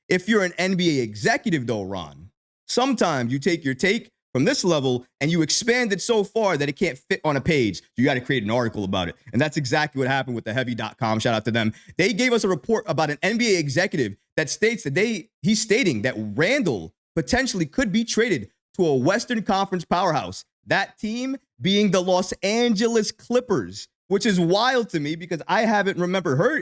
If you're an NBA executive, though, Ron, sometimes you take your take from this level and you expand it so far that it can't fit on a page. You got to create an article about it. And that's exactly what happened with theheavy.com. Shout out to them. They gave us a report about an NBA executive that states that he's stating that Randle potentially could be traded to a Western Conference powerhouse. That team being the Los Angeles Clippers, which is wild to me because I haven't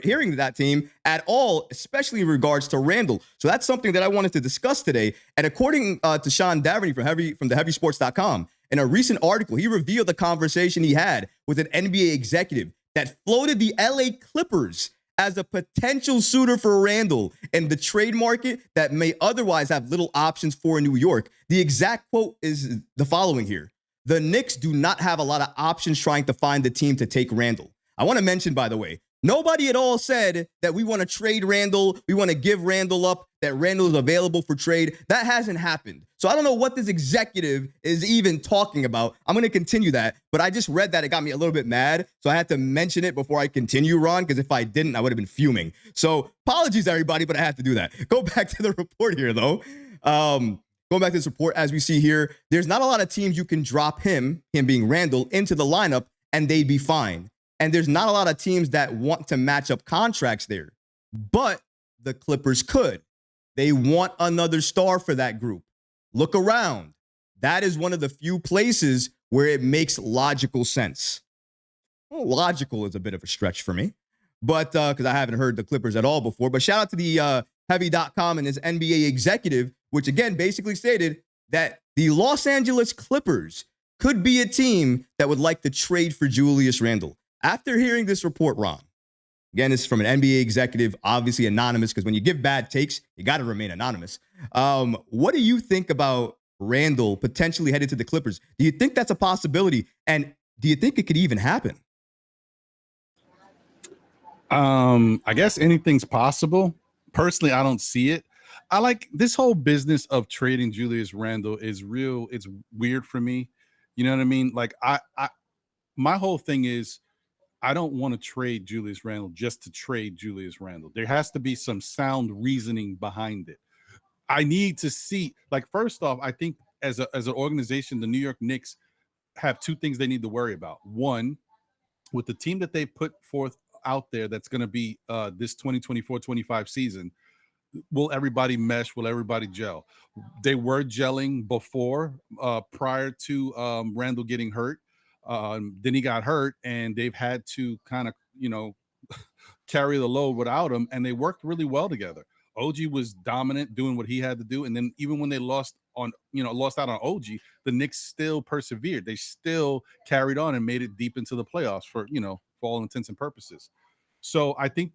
hearing that team at all, especially in regards to Randle. So that's something that I wanted to discuss today. And according to Sean Daverny from theheavysports.com, in a recent article, he revealed the conversation he had with an NBA executive that floated the LA Clippers as a potential suitor for Randle in the trade market that may otherwise have little options for New York. The exact quote is the following here. The Knicks do not have a lot of options trying to find the team to take Randle. I want to mention, by the way, nobody at all said that we want to trade Randle, we want to give Randle up, that Randle is available for trade. That hasn't happened. So I don't know what this executive is even talking about. I'm going to continue that, but I just read that. It got me a little bit mad, so I had to mention it before I continue, Ron, because if I didn't, I would have been fuming. So apologies, everybody, but I had to do that. Go back to the report here, though. Going back to this report, as we see here, there's not a lot of teams you can drop him being Randle, into the lineup, and they'd be fine. And there's not a lot of teams that want to match up contracts there. But the Clippers could. They want another star for that group. Look around. That is one of the few places where it makes logical sense. Well, logical is a bit of a stretch for me, but because I haven't heard the Clippers at all before. But shout out to the heavy.com and his NBA executive, which again basically stated that the Los Angeles Clippers could be a team that would like to trade for Julius Randle. After hearing this report, Ron, again, this is from an NBA executive, obviously anonymous, because when you give bad takes, you got to remain anonymous. What do you think about Randle potentially headed to the Clippers? Do you think that's a possibility? And do you think it could even happen? I guess anything's possible. Personally, I don't see it. I like this whole business of trading Julius Randle is real. It's weird for me. You know what I mean? Like my whole thing is I don't want to trade Julius Randle just to trade Julius Randle. There has to be some sound reasoning behind it. I need to see, like, first off, I think as an organization, the New York Knicks have two things they need to worry about. One, with the team that they put forth out there that's going to be this 2024-25 season, will everybody mesh? Will everybody gel? They were gelling before, prior to Randle getting hurt. Then he got hurt, and they've had to kind of, carry the load without him, and they worked really well together. OG was dominant doing what he had to do, and then even when they lost out on OG, the Knicks still persevered. They still carried on and made it deep into the playoffs for all intents and purposes. So I think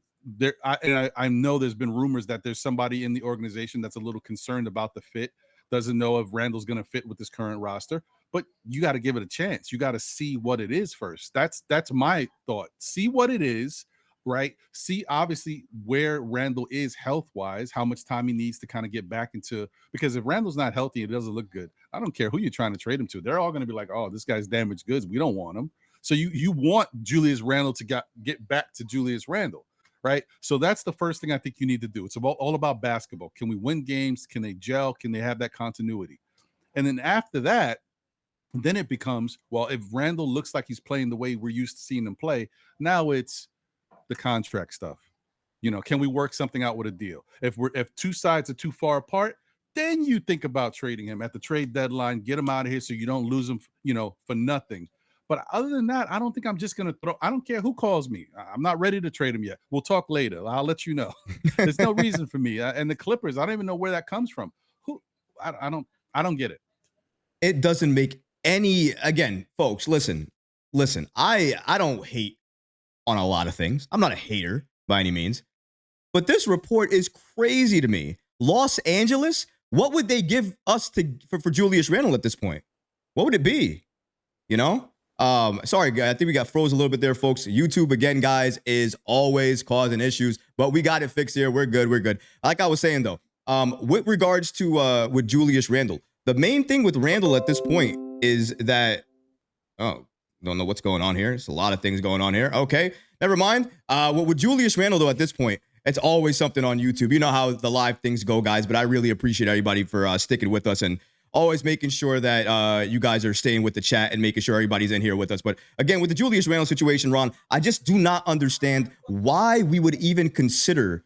I know there's been rumors that there's somebody in the organization that's a little concerned about the fit, doesn't know if Randle's going to fit with this current roster, but you got to give it a chance. You got to see what it is first. That's my thought. See what it is, right? See obviously where Randle is health-wise, how much time he needs to kind of get back into, because if Randle's not healthy, it doesn't look good. I don't care who you're trying to trade him to. They're all going to be like, oh, this guy's damaged goods. We don't want him. So you want Julius Randle to get back to Julius Randle, right? So that's the first thing I think you need to do. It's all about basketball. Can we win games? Can they gel? Can they have that continuity? And then after that, then it becomes, well, if Randle looks like he's playing the way we're used to seeing him play, now it's the contract stuff. Can we work something out with a deal? If two sides are too far apart, then you think about trading him at the trade deadline, get him out of here so you don't lose him, for nothing. But other than that, I don't think I'm just going to I don't care who calls me. I'm not ready to trade him yet. We'll talk later. I'll let you know. There's no reason for me. And the Clippers, I don't even know where that comes from. I don't get it. It doesn't make any, again, folks, listen, I don't hate on a lot of things. I'm not a hater by any means, but this report is crazy to me. Los Angeles, what would they give us for Julius Randle at this point? What would it be? Sorry, guys. I think we got froze a little bit there, folks. YouTube, again, guys, is always causing issues, but we got it fixed here. We're good. Like I was saying, though, with regards to with Julius Randle, the main thing with Randle at this point is that, don't know what's going on here. There's a lot of things going on here. Okay, never mind. With Julius Randle, though, at this point, It's always something on YouTube. You know how the live things go, guys, but I really appreciate everybody for sticking with us and always making sure that you guys are staying with the chat and making sure everybody's in here with us. But again, with the Julius Randle situation, Ron, I just do not understand why we would even consider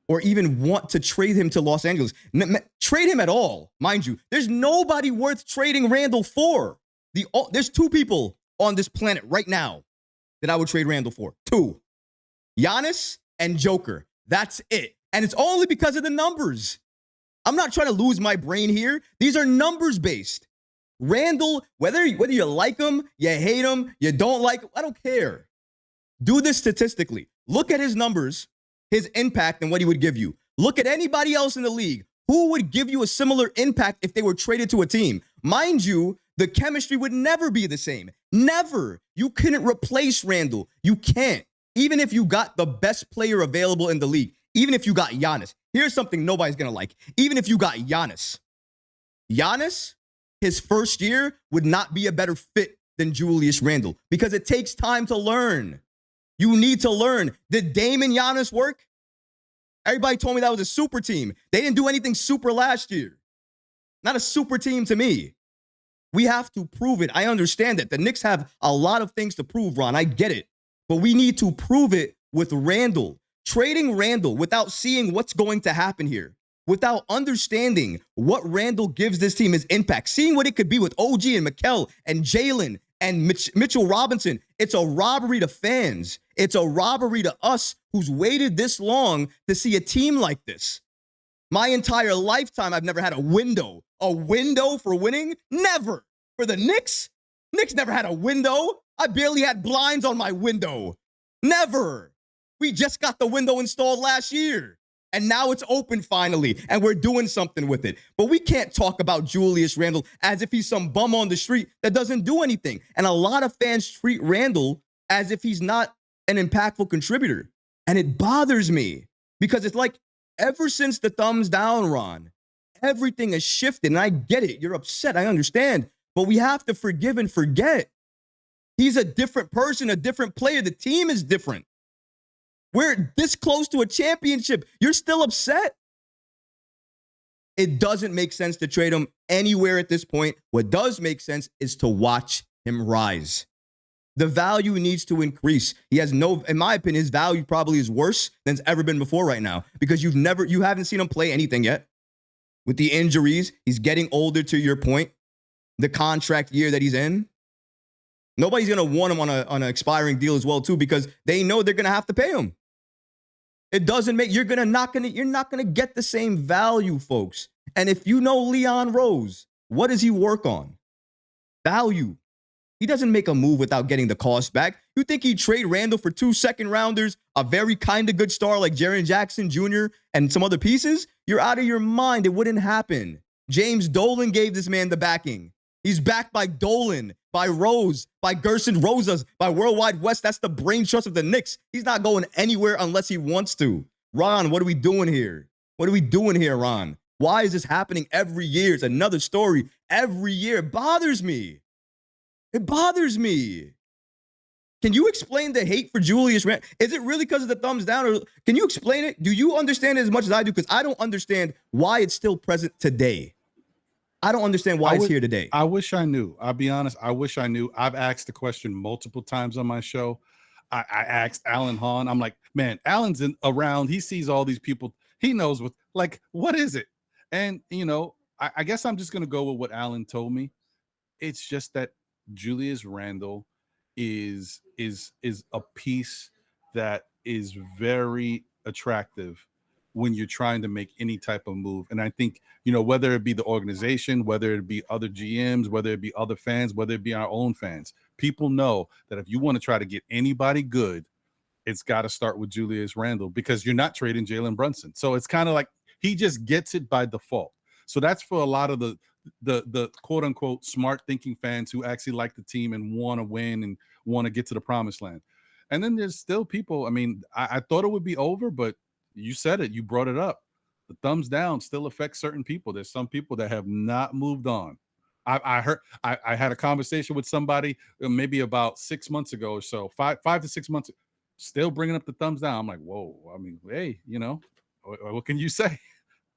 or even want to trade him to Los Angeles. Trade him at all, mind you. There's nobody worth trading Randle for. There's two people on this planet right now that I would trade Randle for. Two. Giannis and Joker. That's it. And it's only because of the numbers. I'm not trying to lose my brain here. These are numbers based. Randle, whether you like him, you hate him, you don't like him, I don't care. Do this statistically. Look at his numbers, his impact, and what he would give you. Look at anybody else in the league. Who would give you a similar impact if they were traded to a team? Mind you, the chemistry would never be the same. Never. You couldn't replace Randle. You can't. Even if you got the best player available in the league, even if you got Giannis, here's something nobody's going to like. Even if you got Giannis, his first year would not be a better fit than Julius Randle because it takes time to learn. You need to learn. Did Dame and Giannis work? Everybody told me that was a super team. They didn't do anything super last year. Not a super team to me. We have to prove it. I understand that. The Knicks have a lot of things to prove, Ron. I get it. But we need to prove it with Randle. Trading Randle without seeing what's going to happen here, without understanding what Randle gives this team, his impact, seeing what it could be with OG and Mikal and Jalen and Mitchell Robinson. It's a robbery to fans. It's a robbery to us who's waited this long to see a team like this. My entire lifetime, I've never had a window for winning. Never. For the Knicks never had a window. I barely had blinds on my window. Never. We just got the window installed last year. And now it's open finally. And we're doing something with it. But we can't talk about Julius Randle as if he's some bum on the street that doesn't do anything. And a lot of fans treat Randle as if he's not an impactful contributor. And it bothers me because it's like ever since the thumbs down, Ron, everything has shifted. And I get it. You're upset. I understand. But we have to forgive and forget. He's a different person, a different player. The team is different. We're this close to a championship. You're still upset? It doesn't make sense to trade him anywhere at this point. What does make sense is to watch him rise. The value needs to increase. He has in my opinion, his value probably is worse than it's ever been before right now because you haven't seen him play anything yet. With the injuries, he's getting older to your point. The contract year that he's in. Nobody's going to want him on an expiring deal as well, too, because they know they're going to have to pay him. It doesn't make, you're not going to get the same value, folks. And if you know Leon Rose, what does he work on? Value. He doesn't make a move without getting the cost back. You think he'd trade Randle for 2 second-rounders, a very kind of good star like Jaren Jackson Jr. and some other pieces? You're out of your mind. It wouldn't happen. James Dolan gave this man the backing. He's backed by Dolan, by Rose, by Gerson Rosas, by Worldwide West. That's the brain trust of the Knicks. He's not going anywhere unless he wants to. Ron, what are we doing here? What are we doing here, Ron? Why is this happening every year? It's another story every year. It bothers me. It bothers me. Can you explain the hate for Julius Randle? Is it really because of the thumbs down? Or can you explain it? Do you understand it as much as I do? Because I don't understand why it's still present today. I don't understand why it's here today. I wish I knew. I'll be honest. I wish I knew. I've asked the question multiple times on my show. I asked Alan Hahn. I'm like, man, Alan's around. He sees all these people. He knows what is it? And, I guess I'm just going to go with what Alan told me. It's just that Julius Randle is a piece that is very attractive when you're trying to make any type of move. And I think, whether it be the organization, whether it be other GMs, whether it be other fans, whether it be our own fans, people know that if you want to try to get anybody good, it's got to start with Julius Randle because you're not trading Jalen Brunson. So it's kind of like he just gets it by default. So that's for a lot of the quote unquote smart thinking fans who actually like the team and want to win and want to get to the promised land. And then there's still people. I mean, I thought it would be over, but you said it. You brought it up. The thumbs down still affects certain people. There's some people that have not moved on. I heard. I had a conversation with somebody maybe about 6 months ago or so, five to 6 months. still bringing up the thumbs down. I'm like, whoa. I mean, hey, you know, what can you say?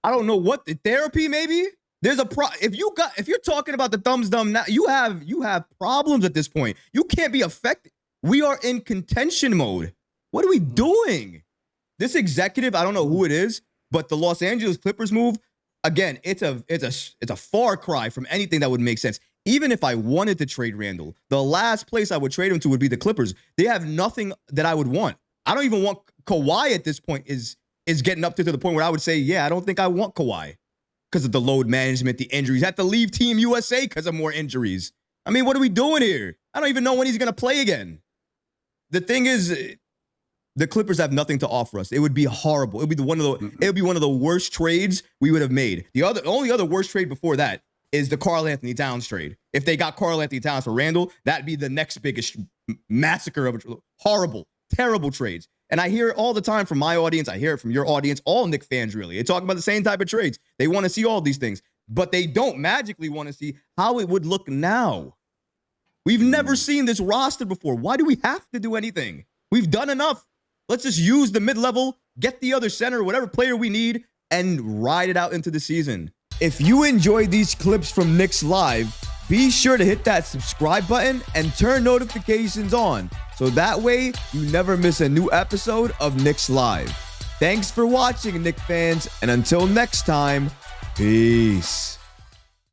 I don't know what the therapy maybe. There's a if you're talking about the thumbs down now, you have problems at this point. You can't be affected. We are in contention mode. What are we doing? This executive, I don't know who it is, but the Los Angeles Clippers move, again, it's a far cry from anything that would make sense. Even if I wanted to trade Randle, the last place I would trade him to would be the Clippers. They have nothing that I would want. I don't even want Kawhi at this point is getting up to the point where I would say, yeah, I don't think I want Kawhi because of the load management, the injuries. Had to leave Team USA because of more injuries. I mean, what are we doing here? I don't even know when he's going to play again. The thing is, the Clippers have nothing to offer us. It would be horrible. It would be one of the worst trades we would have made. The only other worst trade before that is the Karl Anthony Towns trade. If they got Karl Anthony Towns for Randle, that'd be the next biggest massacre of horrible, terrible trades. And I hear it all the time from my audience. I hear it from your audience, all Knick fans really. They talk about the same type of trades. They want to see all these things, but they don't magically want to see how it would look now. We've never seen this roster before. Why do we have to do anything? We've done enough. Let's just use the mid-level, get the other center, whatever player we need, and ride it out into the season. If you enjoyed these clips from Knicks Live, be sure to hit that subscribe button and turn notifications on, so that way you never miss a new episode of Knicks Live. Thanks for watching, Knicks fans, and until next time, peace.